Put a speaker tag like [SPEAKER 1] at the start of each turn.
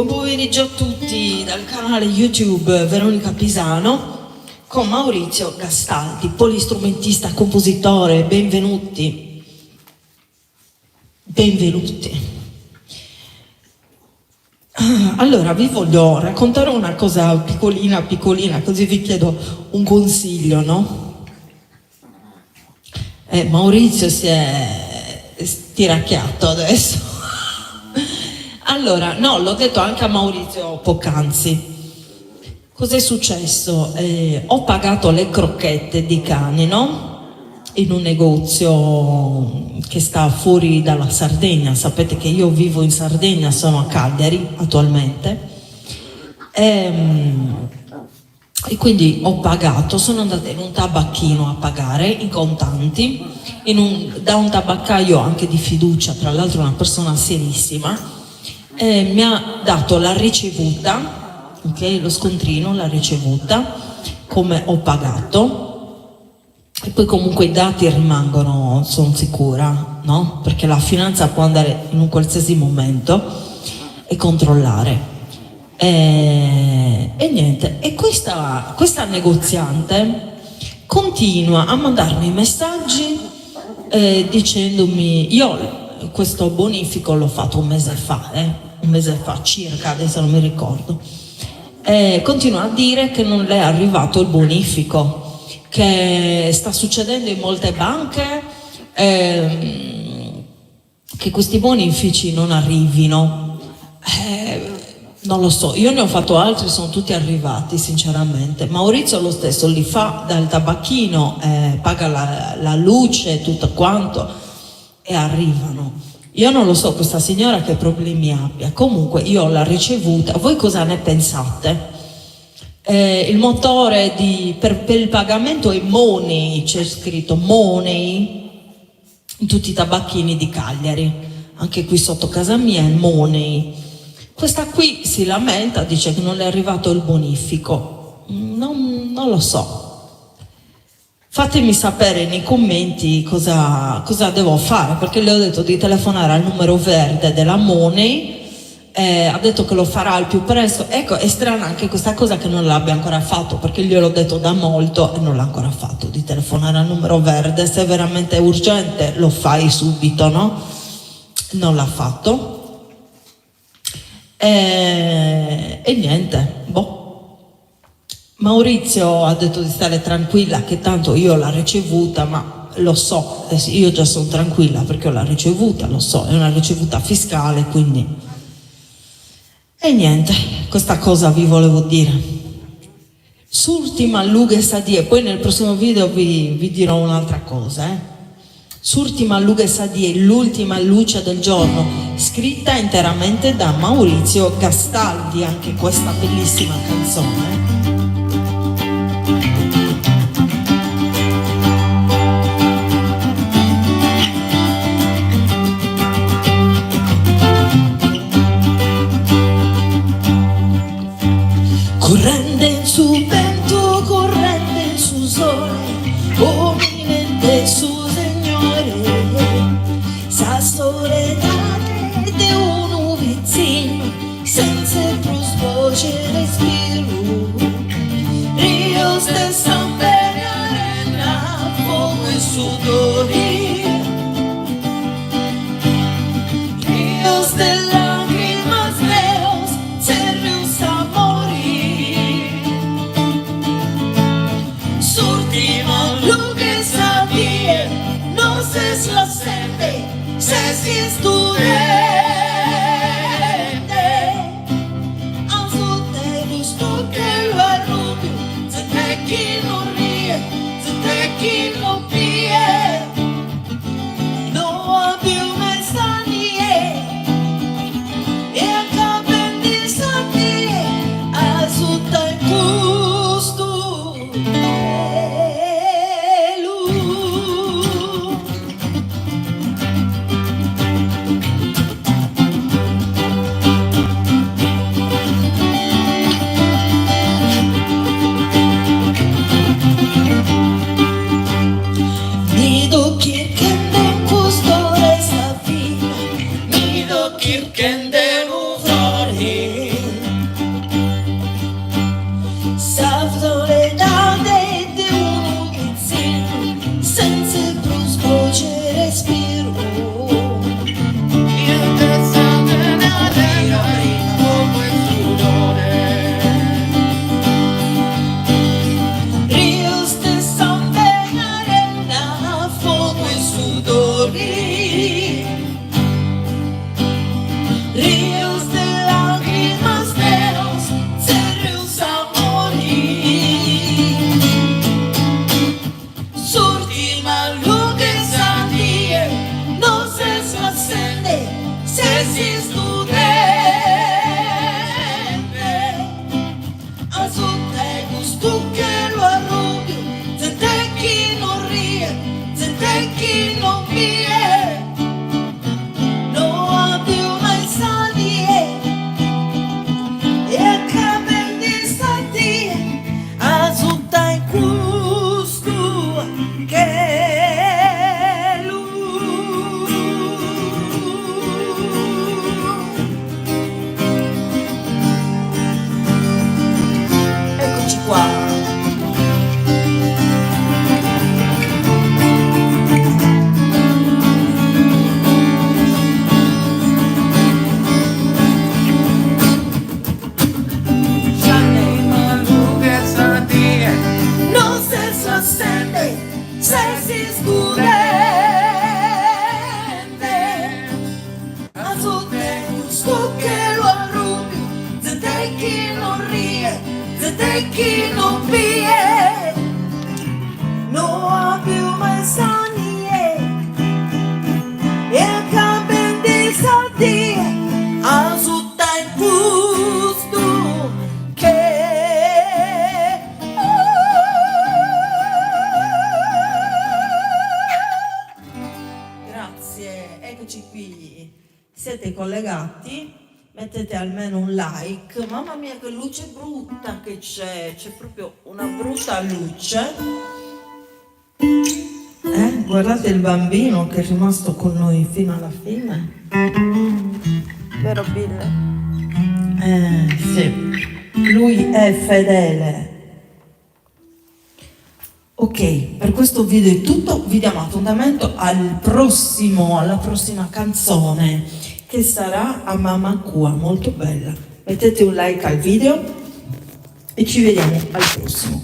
[SPEAKER 1] Buon pomeriggio a tutti dal canale YouTube Veronica Pisano con Maurizio Gastaldi, polistrumentista, compositore. Benvenuti. Allora, vi voglio raccontare una cosa piccolina, così vi chiedo un consiglio, no? Maurizio si è stiracchiato adesso. Allora, no, l'ho detto anche a Maurizio poc'anzi. Cos'è successo? Ho pagato le crocchette di cani, no? In un negozio che sta fuori dalla Sardegna. Sapete che io vivo in Sardegna, sono a Cagliari attualmente. E quindi ho pagato, sono andata in un tabacchino a pagare in contanti, da un tabaccaio anche di fiducia, tra l'altro una persona serissima. Mi ha dato la ricevuta, ok, lo scontrino, la ricevuta, come ho pagato, e poi comunque i dati rimangono, sono sicura, no? Perché la finanza può andare in un qualsiasi momento e controllare. E niente, e questa negoziante continua a mandarmi messaggi dicendomi, io questo bonifico l'ho fatto un mese fa circa, adesso non mi ricordo, continua a dire che non le è arrivato il bonifico, che sta succedendo in molte banche, che questi bonifici non arrivino. Non lo so, io ne ho fatto altri, sono tutti arrivati sinceramente. Maurizio lo stesso li fa dal tabacchino, paga la luce, tutto quanto, e arrivano. Io non lo so questa signora che problemi abbia, comunque io l'ho ricevuta. Voi cosa ne pensate? Il motore per il pagamento è Money, c'è scritto Money in tutti i tabacchini di Cagliari, anche qui sotto casa mia è Money. Questa qui si lamenta, dice che non le è arrivato il bonifico. Non lo so. Fatemi sapere nei commenti cosa devo fare, perché le ho detto di telefonare al numero verde della Money, ha detto che lo farà al più presto. Ecco, è strana anche questa cosa che non l'abbia ancora fatto, perché gliel'ho detto da molto e non l'ha ancora fatto, di telefonare al numero verde. Se è veramente urgente lo fai subito, no? Non l'ha fatto. E niente, boh. Maurizio ha detto di stare tranquilla, che tanto io l'ho ricevuta, ma lo so, io già sono tranquilla perché l'ho ricevuta, lo so, è una ricevuta fiscale, quindi. E niente, questa cosa vi volevo dire. Surtima Lughe Sadie, poi nel prossimo video vi dirò un'altra cosa, Surtima Lughe Sadie, l'ultima luce del giorno, scritta interamente da Maurizio Gastaldi, anche questa bellissima canzone. Corrente su vento, corrente su sole, ominente su Signore, sa soledade de uno vicino, senza più voce respiro, rios de sangue e arena, fuoco e sudori, rios de lágrimas leos, serios amori, surtima Lughe Sadie, no se la sente, se si è studente, anzo te gusto che lo arrubio, se te chi non rie, se te chi non pie. soledade de un inizio, senza più sfoce respiro.
[SPEAKER 2] Io pensavo nella terra come il sudore.
[SPEAKER 1] Rios de sangre, arena, fuoco e sudori. Rios de lágrimas, veros, serios amores. Surti maluche sandie, no se accende, se si studente. Azote gusto che lo arrubio, se te chi non ríe, se te chi non pie. No abbio mai sadie, e accaben di sadie, azote gusto che lui. Eccoci qua.
[SPEAKER 2] Maluche sandie,
[SPEAKER 1] Non se accende, se si scudente. Azote gusto che lo arrubio, se te chi non ríe, se te chi non pie. No abbio mai sanie, e accaben di sadie, azote gusto che. Grazie, eccoci qui. Siete collegati? Mettete almeno un like. Mamma mia, che luce brutta che c'è proprio una brutta luce. Guardate il bambino che è rimasto con noi fino alla fine.
[SPEAKER 3] Vero Bill?
[SPEAKER 1] Sì, lui è fedele. Ok, per questo video è tutto, vi diamo appuntamento alla prossima canzone che sarà a Mamma Cua, molto bella. Mettete un like al video e ci vediamo al prossimo.